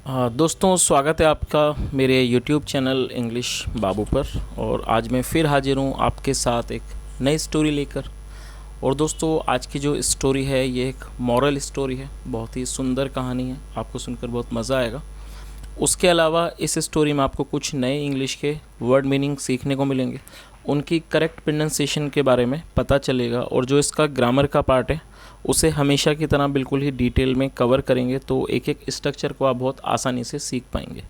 दोस्तों, स्वागत है आपका मेरे YouTube चैनल इंग्लिश बाबू पर। और आज मैं फिर हाजिर हूँ आपके साथ एक नई स्टोरी लेकर। और दोस्तों, आज की जो स्टोरी है ये एक मॉरल स्टोरी है, बहुत ही सुंदर कहानी है, आपको सुनकर बहुत मज़ा आएगा। उसके अलावा इस स्टोरी में आपको कुछ नए इंग्लिश के वर्ड मीनिंग सीखने को मिलेंगे, उनकी करेक्ट प्रोनाउंसिएशन के बारे में पता चलेगा, और जो इसका ग्रामर का पार्ट है उसे हमेशा की तरह बिल्कुल ही डिटेल में कवर करेंगे, तो एक एक स्ट्रक्चर को आप बहुत आसानी से सीख पाएंगे।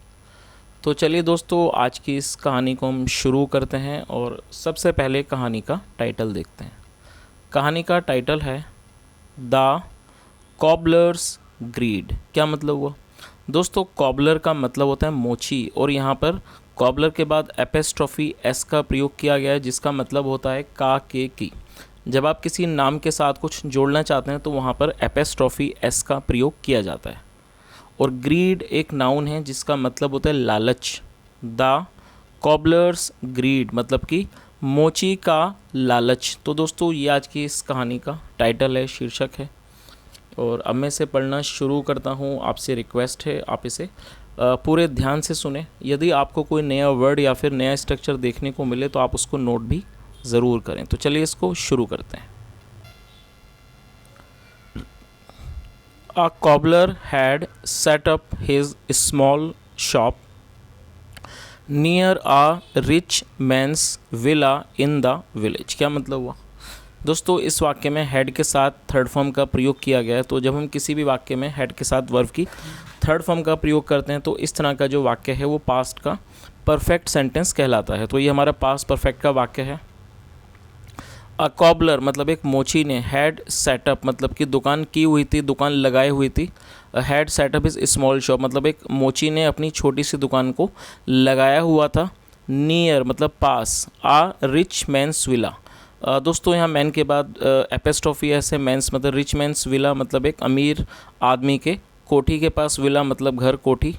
तो चलिए दोस्तों, आज की इस कहानी को हम शुरू करते हैं और सबसे पहले कहानी का टाइटल देखते हैं। कहानी का टाइटल है द कॉबलर्स ग्रीड। क्या मतलब हुआ दोस्तों? कॉबलर का मतलब होता है मोची, और यहाँ पर कॉबलर के बाद एपेस्ट्रॉफी एस का प्रयोग किया गया है, जिसका मतलब होता है का के की। जब आप किसी नाम के साथ कुछ जोड़ना चाहते हैं तो वहाँ पर एपेस्ट्रॉफी एस का प्रयोग किया जाता है। और ग्रीड एक नाउन है जिसका मतलब होता है लालच। द कॉबलर्स ग्रीड मतलब कि मोची का लालच। तो दोस्तों, ये आज की इस कहानी का टाइटल है, शीर्षक है। और अब मैं इसे पढ़ना शुरू करता हूँ। आपसे रिक्वेस्ट है आप इसे पूरे ध्यान से सुने। यदि आपको कोई नया वर्ड या फिर नया स्ट्रक्चर देखने को मिले तो आप उसको नोट भी ज़रूर करें। तो चलिए इसको शुरू करते हैं। A cobbler had set up his small shop near a rich man's villa in the village। क्या मतलब हुआ दोस्तों? इस वाक्य में हेड के साथ थर्ड फॉर्म का प्रयोग किया गया है। तो जब हम किसी भी वाक्य में हेड के साथ वर्ब की थर्ड फॉर्म का प्रयोग करते हैं तो इस तरह का जो वाक्य है वो पास्ट का परफेक्ट सेंटेंस कहलाता है। तो ये हमारा पास्ट परफेक्ट का वाक्य है। अ कॉबलर मतलब एक मोची ने, हैड सेटअप मतलब कि दुकान की हुई थी, दुकान लगाई हुई थी। Had setup is small shop मतलब एक मोची ने अपनी छोटी सी दुकान को लगाया हुआ था। नियर मतलब पास। आ रिच मैंस विला। दोस्तों, यहाँ मैन के बाद एपेस्ट्रॉफी ऐसे मैंस मतलब रिच मैंस विला मतलब एक अमीर आदमी के कोठी के पास, विला मतलब घर, कोठी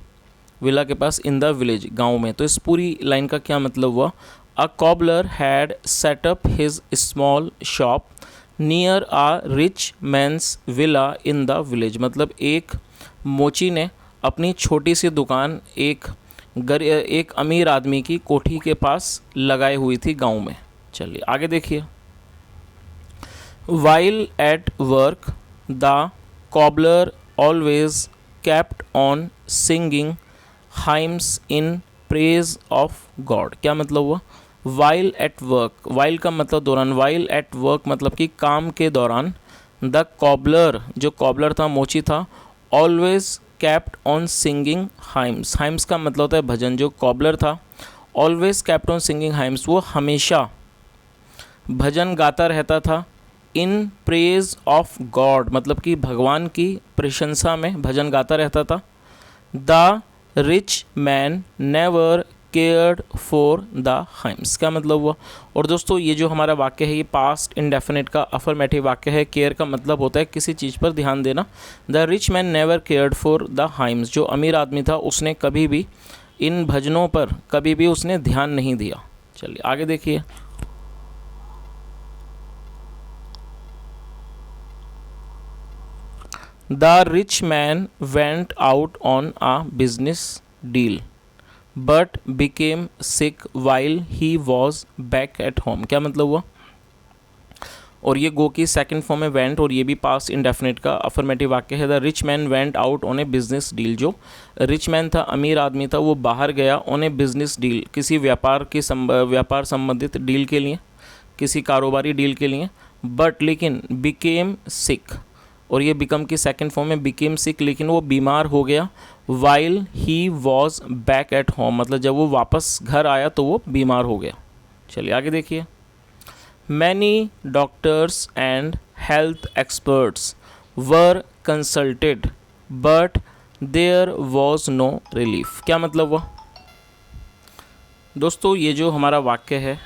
विला के पास, इन द विलेज गाँव में। तो इस पूरी लाइन का क्या मतलब हुआ? A cobbler had set up his small shop near a rich man's villa in the village। मतलब एक मोची ने अपनी छोटी सी दुकान एक अमीर आदमी की कोठी के पास लगाई हुई थी गांव में। चलिए आगे देखिए। While at work, the cobbler always kept on singing hymns in praise of God। क्या मतलब हुआ? वाइल एट वर्क, वाइल का मतलब दौरान, वाइल एट वर्क मतलब कि काम के दौरान। द कॉबलर जो कॉबलर था, मोची था, always kept on singing hymns. Hymns का मतलब होता है भजन। जो कॉबलर था always kept on singing hymns, वो हमेशा भजन गाता रहता था। इन प्रेज ऑफ गॉड मतलब कि भगवान की प्रशंसा में भजन गाता रहता था। The rich man never cared for the hymns. क्या मतलब हुआ? और दोस्तों, ये जो हमारा वाक्य है ये पास्ट इंडेफिनिट का अफर्मेटिव वाक्य है। केयर का मतलब होता है किसी चीज़ पर ध्यान देना। The rich man never cared for the hymns, जो अमीर आदमी था उसने कभी भी इन भजनों पर कभी भी उसने ध्यान नहीं दिया। चलिए आगे देखिए। The rich man went out on a business deal but became sick while he was back at home. क्या मतलब हुआ? और ये गो की सेकंड फॉर्म में वेंट, और ये भी पास्ट इंडेफिनिट का अफर्मेटिव वाक्य है। The rich man went out on A business deal. जो रिच मैन था, अमीर आदमी था, वो बाहर गया ऑन ए बिजनेस डील, किसी व्यापार संबंधित डील के लिए, किसी कारोबारी डील के लिए। बट लेकिन बिकेम सिक, और ये बिकम की सेकंड फॉर्म में बिकेम सिक, लेकिन वो बीमार हो गया। While he was back at home मतलब जब वो वापस घर आया तो वो बीमार हो गया। चलिए आगे देखिए। Many doctors and health experts were consulted but there was no relief. क्या मतलब हुआ? दोस्तों, ये जो हमारा वाक्य है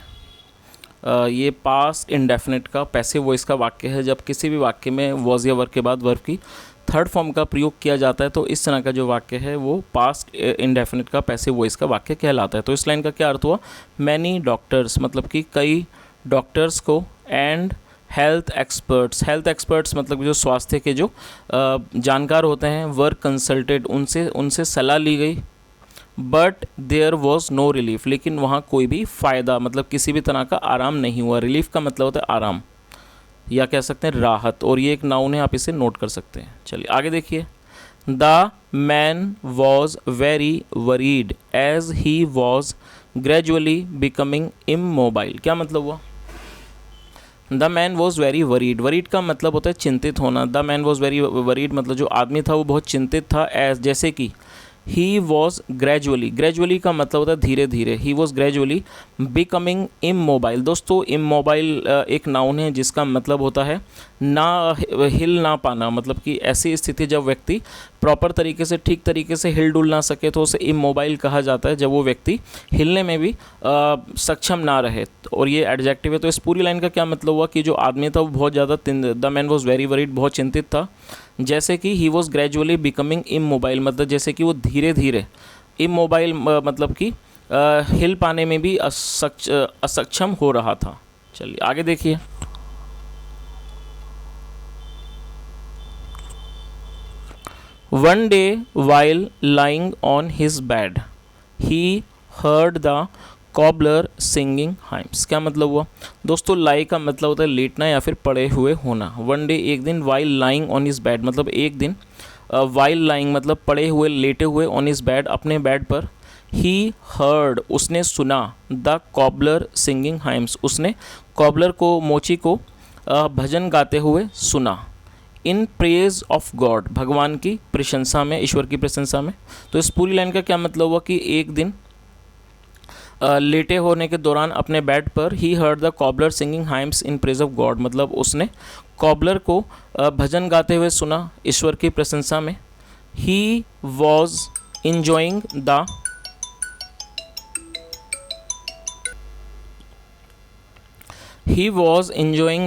ये पास्ट इंडेफिनिट का पैसिव वॉइस का वाक्य है। जब किसी भी वाक्य में वॉज या वर्ब के बाद वर्ब की थर्ड फॉर्म का प्रयोग किया जाता है तो इस तरह का जो वाक्य है वो पास्ट इंडेफिनिट का पैसिव वॉइस का वाक्य कहलाता है। तो इस लाइन का क्या अर्थ हुआ? मैनी डॉक्टर्स मतलब कि कई डॉक्टर्स को, एंड हेल्थ एक्सपर्ट्स मतलब जो स्वास्थ्य के जो जानकार होते हैं, वर कंसल्टेड, उनसे सलाह ली गई, but there was no relief, लेकिन वहाँ कोई भी फ़ायदा मतलब किसी भी तरह का आराम नहीं हुआ। रिलीफ का मतलब होता है आराम या कह सकते हैं राहत, और ये एक नाउन है, आप इसे नोट कर सकते हैं। चलिए आगे देखिए। The man was very worried as he was gradually becoming immobile. क्या मतलब हुआ? The man was very worried, worried का मतलब होता है चिंतित होना। The man was very worried मतलब जो आदमी था वो बहुत चिंतित था, एज जैसे कि ही वॉज ग्रेजुअली का मतलब होता है धीरे धीरे, ही वॉज ग्रेजुअली बिकमिंग इमोबाइल। दोस्तों इमोबाइल एक नाउन है जिसका मतलब होता है ना हिल ना पाना, मतलब कि ऐसी स्थिति जब व्यक्ति प्रॉपर तरीके से ठीक तरीके से हिल डुल ना सके तो उसे इमोबाइल कहा जाता है, जब वो व्यक्ति हिलने में भी सक्षम ना रहे, और ये एडजेक्टिव है। तो इस पूरी लाइन का क्या मतलब हुआ कि जो आदमी था वो बहुत ज़्यादा, the man was very worried, बहुत चिंतित था, जैसे कि ही वॉज ग्रेजुअली बिकमिंग इमोबाइल मतलब जैसे कि वो धीरे धीरे, इमोबाइल मतलब कि हिल पाने में भी असक्षम हो रहा था। चलिए आगे देखिए। One day while lying on his bed he heard the cobbler singing hymns. क्या मतलब हुआ? दोस्तों लाई का मतलब होता है लेटना या फिर पड़े हुए होना। वन डे एक दिन, while lying on his bed मतलब एक दिन, वाइल लाइंग मतलब पड़े हुए लेटे हुए, ऑन हिज बेड अपने बेड पर, ही हर्ड उसने सुना, द कॉबलर सिंगिंग हाइम्स उसने कॉबलर को, मोची को भजन गाते हुए सुना, इन प्रेज ऑफ गॉड भगवान की प्रशंसा में, ईश्वर की प्रशंसा में। तो इस पूरी लाइन का क्या मतलब हुआ कि एक दिन लेटे होने के दौरान अपने बेड पर, he heard the cobbler singing hymns in praise of God मतलब उसने कॉबलर को भजन गाते हुए सुना ईश्वर की प्रशंसा में। He was enjoying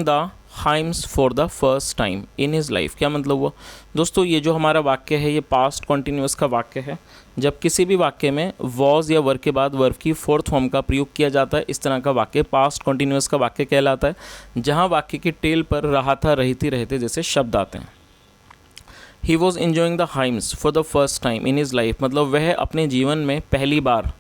the hymns for the first time in his life. क्या मतलब हुआ? दोस्तों ये जो हमारा वाक्य है ये पास्ट कॉन्टिन्यूस का वाक्य है। जब किसी भी वाक्य में वॉज या वर्ब के बाद वर्ब की फोर्थ फॉर्म का प्रयोग किया जाता है, इस तरह का वाक्य पास्ट कॉन्टिन्यूस का वाक्य कहलाता है, जहाँ वाक्य की टेल पर रहा था, रहती, रहते जैसे शब्द आते हैं। He was enjoying the hymns for the first time in his life मतलब वह अपने जीवन में पहली बार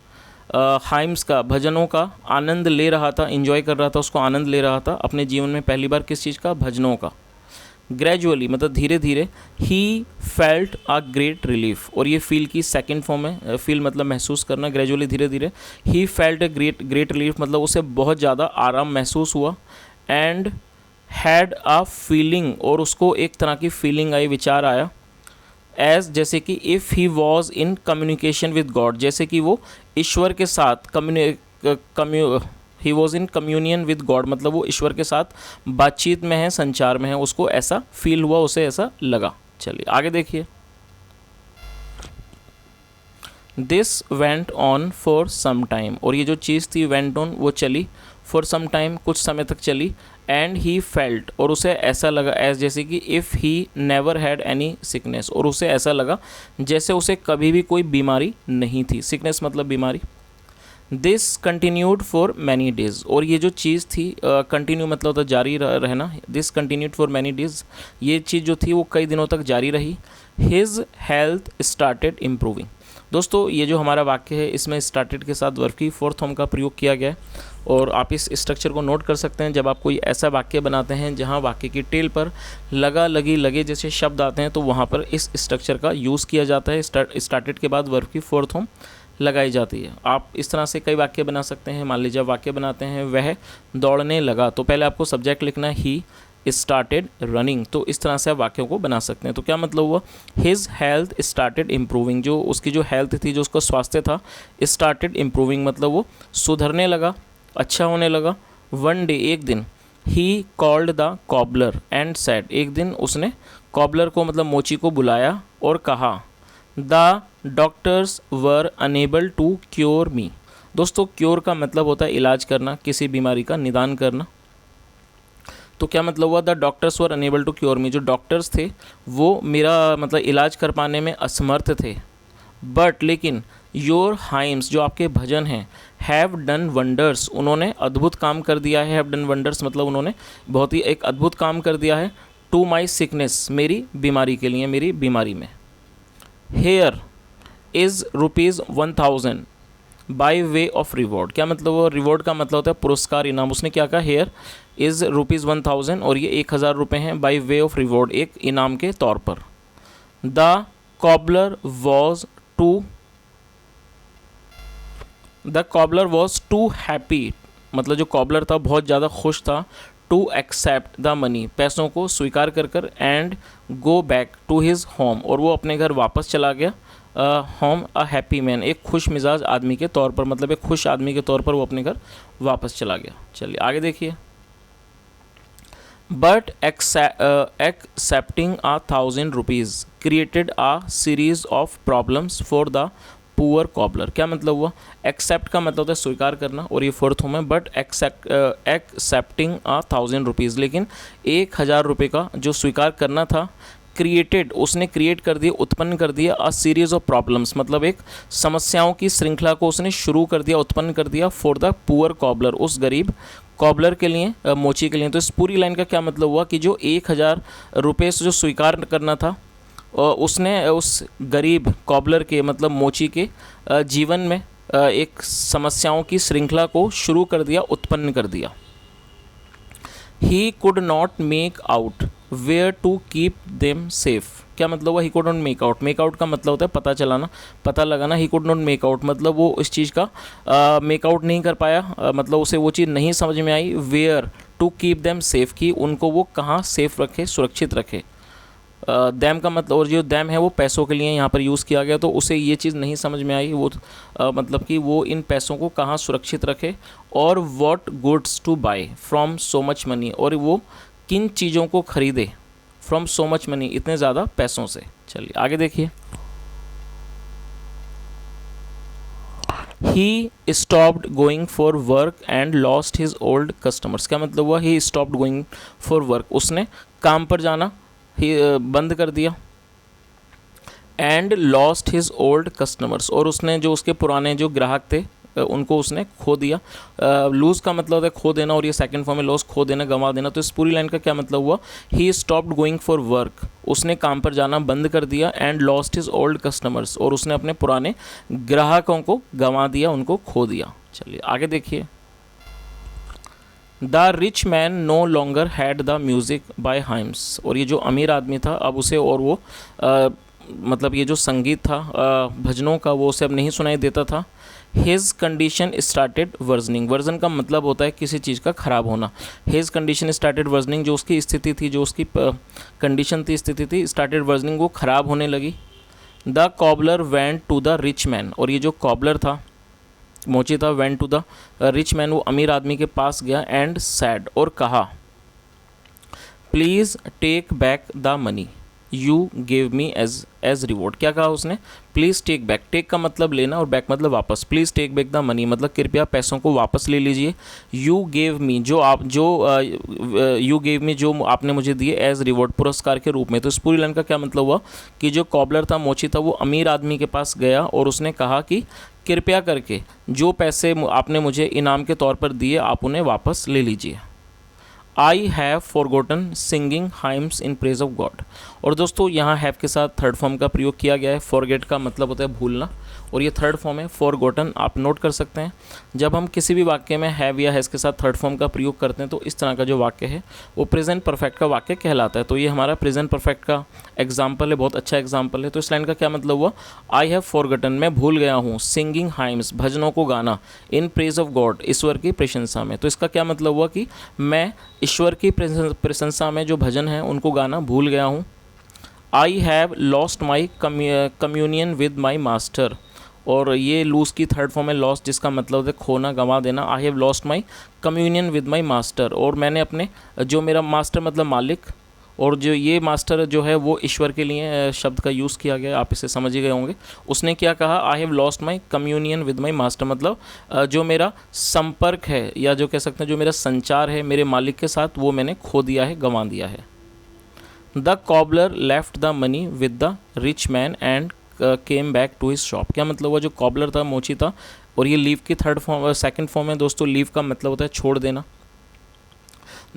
हाइम्स का, भजनों का आनंद ले रहा था, इंजॉय कर रहा था, उसको आनंद ले रहा था अपने जीवन में पहली बार। किस चीज़ का? भजनों का। ग्रेजुअली मतलब धीरे धीरे, he felt a great relief, और ये फील की सेकंड फॉर्म है, फील मतलब महसूस करना, ग्रेजुअली धीरे धीरे, he felt a great relief मतलब उसे बहुत ज़्यादा आराम महसूस हुआ, एंड हैड अ फीलिंग और उसको एक तरह की फीलिंग आई, विचार आया, एज जैसे कि if he was in communication with God जैसे कि वो ईश्वर के साथ he was in communion with God मतलब वो ईश्वर के साथ बातचीत में है, संचार में है, उसको ऐसा फील हुआ, उसे ऐसा लगा। चलिए आगे देखिए। This went on for some time और ये जो चीज़ थी वेंट ऑन वो चली, फॉर सम टाइम कुछ समय तक चली, एंड ही फेल्ट और उसे ऐसा लगा, एज जैसे कि if he never had any sickness और उसे ऐसा लगा जैसे उसे कभी भी कोई बीमारी नहीं थी। सिकनेस मतलब बीमारी। This continued for many days और ये जो चीज़ थी, कंटिन्यू मतलब होता जारी रहना, this continued for many days ये चीज़ जो थी वो कई दिनों तक जारी रही। His health started improving. दोस्तों ये जो हमारा वाक्य है इसमें स्टार्टेड के साथ वर्ब की फोर्थ फॉर्म का प्रयोग किया गया है और आप इस स्ट्रक्चर को नोट कर सकते हैं। जब आप कोई ऐसा वाक्य बनाते हैं जहां वाक्य की टेल पर लगा, लगी, लगे जैसे शब्द आते हैं तो वहां पर इस स्ट्रक्चर का यूज़ किया जाता है। स्टार्टेड के बाद वर्ब की फोर्थ फॉर्म लगाई जाती है। आप इस तरह से कई वाक्य बना सकते हैं। मान लीजिए वाक्य बनाते हैं वह दौड़ने लगा, तो पहले आपको सब्जेक्ट लिखना है ही स्टार्टेड रनिंग, तो इस तरह से आप वाक्यों को बना सकते हैं। तो क्या मतलब हुआ, हिज हेल्थ स्टार्टेड इम्प्रूविंग, जो उसकी जो हेल्थ थी, जो उसका स्वास्थ्य था, स्टार्टेड इम्प्रूविंग मतलब वो सुधरने लगा, अच्छा होने लगा। वन डे एक दिन, he called the cobbler and said, एक दिन उसने कॉबलर को मतलब मोची को बुलाया और कहा, the doctors were unable to cure me. दोस्तों क्योर का मतलब होता है इलाज करना, किसी बीमारी का निदान करना। तो क्या मतलब हुआ, the doctors were unable to cure me, जो डॉक्टर्स थे वो मेरा मतलब इलाज कर पाने में असमर्थ थे। बट लेकिन योर हाइम्स, जो आपके भजन हैं, हैव डन वंडर्स, उन्होंने अद्भुत काम कर दिया है। हैव डन वंडर्स मतलब उन्होंने बहुत ही एक अद्भुत काम कर दिया है। टू माई सिकनेस, मेरी बीमारी के लिए, मेरी बीमारी में। Here is ₹1000 by way of reward, क्या मतलब वो रिवॉर्ड का मतलब होता है पुरस्कार, इनाम। उसने क्या कहा, हेयर इज़ ₹1000 और ये 1000 रुपये हैं, बाई वे ऑफ रिवॉर्ड, एक इनाम के तौर पर। The cobbler was too happy, मतलब जो कॉबलर था बहुत ज़्यादा खुश था, टू एक्सेप्ट द मनी, पैसों को स्वीकार कर कर, and go back to his home, और वो अपने घर वापस चला गया। होम अ हैप्पी मैन, एक खुश मिजाज आदमी के तौर पर, मतलब एक खुश आदमी के तौर पर वो अपने घर वापस चला गया। चलिए आगे देखिए। But accepting ₹1000 created a series of problems for the poor cobbler, क्या मतलब हुआ, एक्सेप्ट का मतलब होता है स्वीकार करना, और ये फोर्थ फॉर्म है। बट एक्सेप्टिंग ₹1000, लेकिन 1000 रुपये का जो स्वीकार करना था, क्रिएटेड, उसने क्रिएट कर दिया, उत्पन्न कर दिया, अ सीरीज ऑफ प्रॉब्लम्स, मतलब एक समस्याओं की श्रृंखला को उसने शुरू कर दिया, उत्पन्न कर दिया, फॉर द पुअर कॉबलर, उस गरीब कॉबलर के लिए, मोची के लिए। तो इस पूरी लाइन का क्या मतलब हुआ कि जो 1000 रुपये से जो स्वीकार करना था, उसने उस गरीब कॉबलर के, मतलब मोची के जीवन में एक समस्याओं की श्रृंखला को शुरू कर दिया, उत्पन्न कर दिया। He could not make out where to keep them safe, क्या मतलब हुआ, he could not make out, make out का मतलब होता है पता चलाना, पता लगाना। He could not make out मतलब वो इस चीज़ का मेक आउट नहीं कर पाया, मतलब उसे वो चीज़ नहीं समझ में आई। Where to keep them safe, कि उनको वो कहाँ सेफ रखे, सुरक्षित रखे। दैम का मतलब, और जो दैम है वो पैसों के लिए यहाँ पर यूज़ किया गया, तो उसे ये चीज़ नहीं समझ में आई, वो मतलब कि वो इन पैसों को कहाँ सुरक्षित रखे। और what goods to buy from so much money, और वो किन चीज़ों को खरीदे, फ्रॉम सो मच मनी, इतने ज़्यादा पैसों से। चलिए आगे देखिए। He stopped going for work and lost his old customers, क्या मतलब हुआ, he stopped going for work, उसने काम पर जाना ही बंद कर दिया, and lost his old customers, और उसने जो उसके पुराने जो ग्राहक थे उनको उसने खो दिया। लूज़ का मतलब होता है खो देना, और ये सेकंड फॉर्म में लॉस, खो देना, गंवा देना। तो इस पूरी लाइन का क्या मतलब हुआ, he stopped going for work, उसने काम पर जाना बंद कर दिया, and lost his old customers, और उसने अपने पुराने ग्राहकों को गंवा दिया, उनको खो दिया। चलिए आगे देखिए। The rich man no longer had the music by hymns, और ये जो अमीर आदमी था अब उसे, और वो मतलब ये जो संगीत था भजनों का, वो उसे अब नहीं सुनाई देता था। His condition started versioning, version का मतलब होता है किसी चीज़ का ख़राब होना। हिज कंडीशन स्टार्टेड वर्जनिंग, जो उसकी स्थिति थी, जो उसकी कंडीशन थी, स्थिति थी, स्टार्टेड वर्जनिंग, वो ख़राब होने लगी। The cobbler went to the rich man, और ये जो कॉबलर था, मोची था, went to the rich man, वो अमीर आदमी के पास गया, एंड सैड, और कहा, please take back the money you gave me as reward, क्या कहा उसने, प्लीज़ टेक बैक, टेक का मतलब लेना और बैक मतलब वापस, please take back the money मतलब कृपया पैसों को वापस ले लीजिए। You gave me, you gave me, जो आपने मुझे दिए, एज रिवॉर्ड, पुरस्कार के रूप में। तो इस पूरी लाइन का क्या मतलब हुआ कि जो कॉबलर था, मोची था, वो अमीर आदमी के पास गया और उसने कहा कि कृपया करके जो पैसे आपने मुझे इनाम के तौर पर दिए, आप उन्हें वापस ले लीजिए। I have forgotten singing hymns in praise of God, और दोस्तों यहाँ हैव के साथ थर्ड फॉर्म का प्रयोग किया गया है। फॉरगेट का मतलब होता है भूलना, और ये थर्ड फॉर्म है फॉरगॉटन, आप नोट कर सकते हैं। जब हम किसी भी वाक्य में हैव या हैज़ के साथ थर्ड फॉर्म का प्रयोग करते हैं तो इस तरह का जो वाक्य है वो प्रेजेंट परफेक्ट का वाक्य कहलाता है। तो ये हमारा प्रेजेंट परफेक्ट का एग्जाम्पल है, बहुत अच्छा एग्जाम्पल है। तो इस लाइन का क्या मतलब हुआ, आई हैव फॉरगॉटन, मैं भूल गया हूँ, सिंगिंग हाइम्स, भजनों को गाना, इन प्रेज ऑफ गॉड, ईश्वर की प्रशंसा में। तो इसका क्या मतलब हुआ कि मैं ईश्वर की प्रशंसा में जो भजन हैं उनको गाना भूल गया हूँ। I have lost my communion with my master, और ये लूज़ की थर्ड फॉर्म है लॉस्ट, जिसका मतलब है खोना, गंवा देना। I have lost my communion with my master, और मैंने अपने जो मेरा मास्टर मतलब मालिक, और जो ये मास्टर जो है वो ईश्वर के लिए शब्द का यूज़ किया गया, आप इसे समझ ही गए होंगे। उसने क्या कहा, I have lost my communion with my master, मतलब जो मेरा संपर्क है या जो कह सकते हैं जो मेरा संचार है मेरे मालिक के साथ, वो मैंने खो दिया है, गंवा दिया है। The cobbler left the money with the rich man and came back to his shop. क्या मतलब हुआ, जो कॉबलर था, मोची था, और ये लीव की सेकंड फॉर्म है दोस्तों। लीव का मतलब होता है छोड़ देना।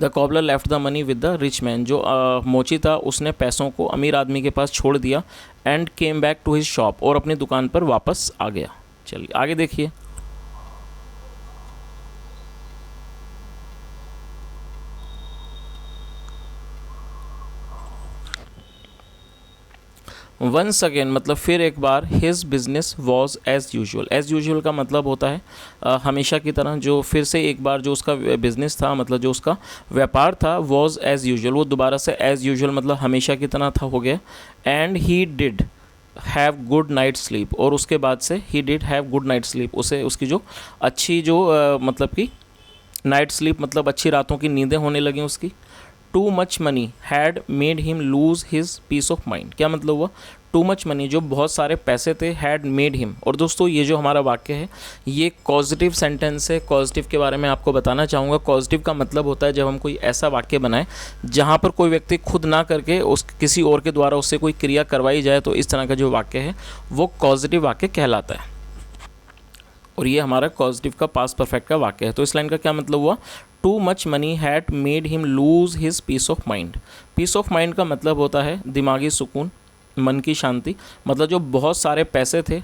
The cobbler left the money with the rich man, जो मोची था उसने पैसों को अमीर आदमी के पास छोड़ दिया। And came back to his shop, और अपनी दुकान पर वापस आ गया। चलिए आगे देखिए। वंस अगेन मतलब फिर एक बार, his business was as usual. As usual का मतलब होता है हमेशा की तरह। जो फिर से एक बार जो उसका बिजनेस था, मतलब जो उसका व्यापार था, वॉज एज़ यूजुअल, वो दोबारा से एज़ यूजुअल मतलब हमेशा की तरह था, हो गया। And he did have good night sleep, और उसके बाद से he did have good night sleep, उसे उसकी जो अच्छी जो मतलब कि नाइट स्लीप मतलब अच्छी रातों की नींदें होने लगी उसकी। Too much money had made him lose his peace of mind. क्या मतलब हुआ, टू मच मनी, जो बहुत सारे पैसे थे, हैड मेड हिम। और दोस्तों ये जो हमारा वाक्य है ये कॉजिटिव सेंटेंस है। कॉजिटिव के बारे में आपको बताना चाहूँगा। कॉजिटिव का मतलब होता है जब हम कोई ऐसा वाक्य बनाएं जहाँ पर कोई व्यक्ति खुद ना करके उस किसी और के द्वारा उससे कोई क्रिया करवाई जाए, तो इस तरह का जो वाक्य है वो पॉजिटिव वाक्य कहलाता है। और ये हमारा कॉजिटिव का पास्ट परफेक्ट का वाक्य है। तो इस लाइन का क्या मतलब हुआ, too much money had made him lose his peace of mind. Peace of mind का मतलब होता है दिमागी सुकून, मन की शांति। मतलब जो बहुत सारे पैसे थे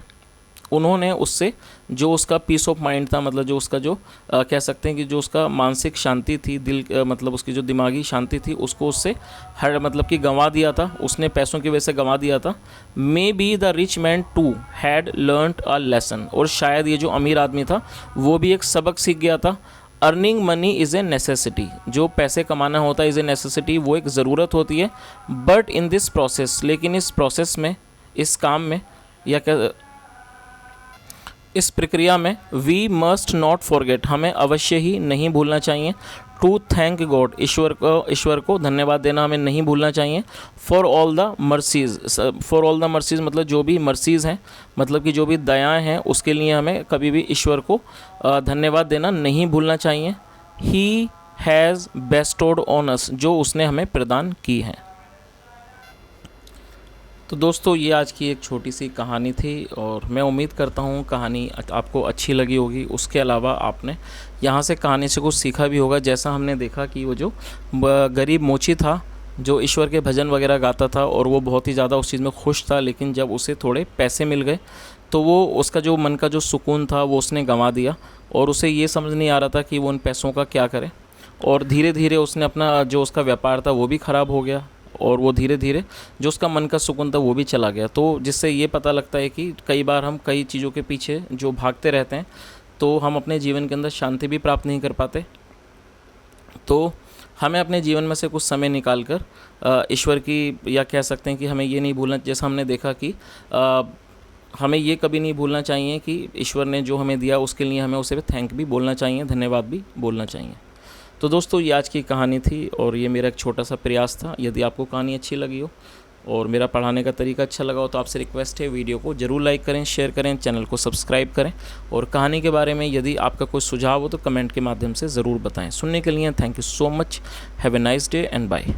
उन्होंने उससे जो उसका पीस ऑफ माइंड था, मतलब जो उसका जो कह सकते हैं कि जो उसका मानसिक शांति थी, दिल मतलब उसकी जो दिमागी शांति थी, उसको उससे हर मतलब कि गंवा दिया था, उसने पैसों की वजह से गंवा दिया था। Maybe the rich man too had learned a lesson, और शायद ये जो अमीर आदमी था वो भी एक सबक सीख गया था। Earning money is a necessity, जो पैसे कमाना होता है इज़ ए नेसेसिटी, वो एक ज़रूरत होती है। बट इन दिस प्रोसेस, लेकिन इस प्रोसेस में, इस काम में, या क्या इस प्रक्रिया में, वी मस्ट नॉट फॉरगेट, हमें अवश्य ही नहीं भूलना चाहिए। टू थैंक गॉड, ईश्वर को धन्यवाद देना हमें नहीं भूलना चाहिए। For all the mercies, for all the mercies मतलब जो भी मर्सीज़ हैं, मतलब कि जो भी दयाएं हैं, उसके लिए हमें कभी भी ईश्वर को धन्यवाद देना नहीं भूलना चाहिए। He has bestowed on us, जो उसने हमें प्रदान की हैं। तो दोस्तों ये आज की एक छोटी सी कहानी थी, और मैं उम्मीद करता हूँ कहानी आपको अच्छी लगी होगी। उसके अलावा आपने यहाँ से कहानी से कुछ सीखा भी होगा। जैसा हमने देखा कि वो जो गरीब मोची था, जो ईश्वर के भजन वगैरह गाता था, और वो बहुत ही ज़्यादा उस चीज़ में खुश था, लेकिन जब उसे थोड़े पैसे मिल गए तो वो उसका जो मन का जो सुकून था वो उसने गंवा दिया, और उसे ये समझ नहीं आ रहा था कि वो उन पैसों का क्या करे। और धीरे धीरे उसने अपना जो उसका व्यापार था वो भी ख़राब हो गया, और वो धीरे धीरे जो उसका मन का सुकून था वो भी चला गया। तो जिससे ये पता लगता है कि कई बार हम कई चीज़ों के पीछे जो भागते रहते हैं तो हम अपने जीवन के अंदर शांति भी प्राप्त नहीं कर पाते। तो हमें अपने जीवन में से कुछ समय निकाल कर ईश्वर की, या कह सकते हैं कि हमें ये नहीं भूलना, जैसा हमने देखा कि हमें ये कभी नहीं भूलना चाहिए कि ईश्वर ने जो हमें दिया उसके लिए हमें उसे थैंक भी बोलना चाहिए, धन्यवाद भी बोलना चाहिए। तो दोस्तों ये आज की कहानी थी, और ये मेरा एक छोटा सा प्रयास था। यदि आपको कहानी अच्छी लगी हो और मेरा पढ़ाने का तरीका अच्छा लगा हो तो आपसे रिक्वेस्ट है, वीडियो को ज़रूर लाइक करें, शेयर करें, चैनल को सब्सक्राइब करें, और कहानी के बारे में यदि आपका कोई सुझाव हो तो कमेंट के माध्यम से ज़रूर बताएं। सुनने के लिए thank you so much. Have a nice day and bye.